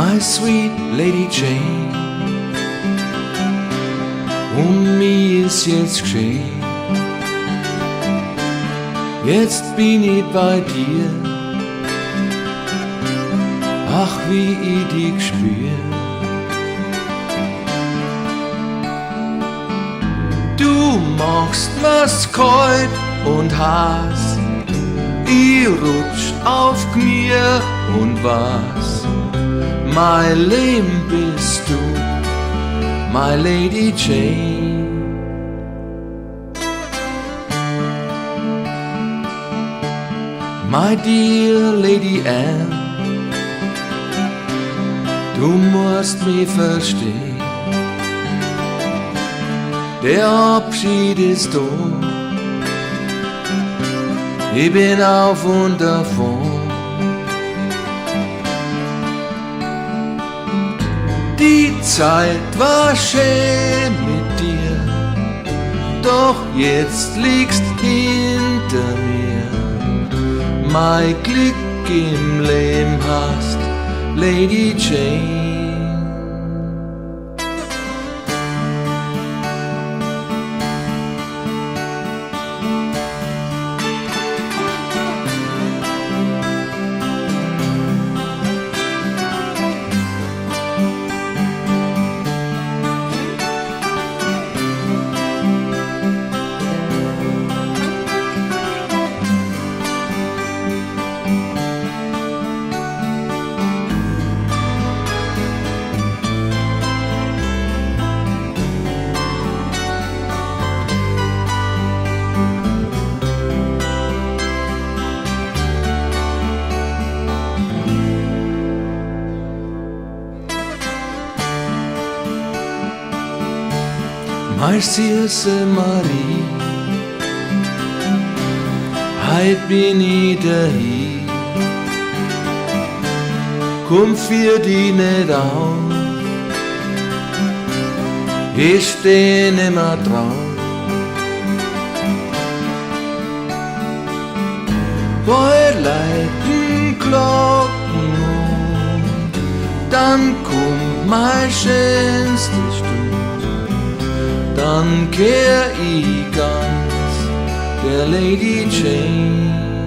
My sweet Lady Jane, mir ist jetzt geschehen. Jetzt bin ich bei dir, ach wie ich dich spür. Du machst mir's kalt und heiß, ich rutsch auf Knie und was, mein Leben bist du, my Lady Jane. My dear Lady Anne, du musst mich verstehen. Der Abschied ist da, ich bin auf und davon. Die Zeit war schön mit dir, doch jetzt liegst hinter mir. Mein Glück im Leben hast, Lady Jane. Meine süße Marie, heut bin ich daheim. Komm für dich nicht auf, ich steh nimmer drauf. Bald läuten Glocken und dann kommt mein schönste Stund. Dann kehr ich ganz der Lady Jane.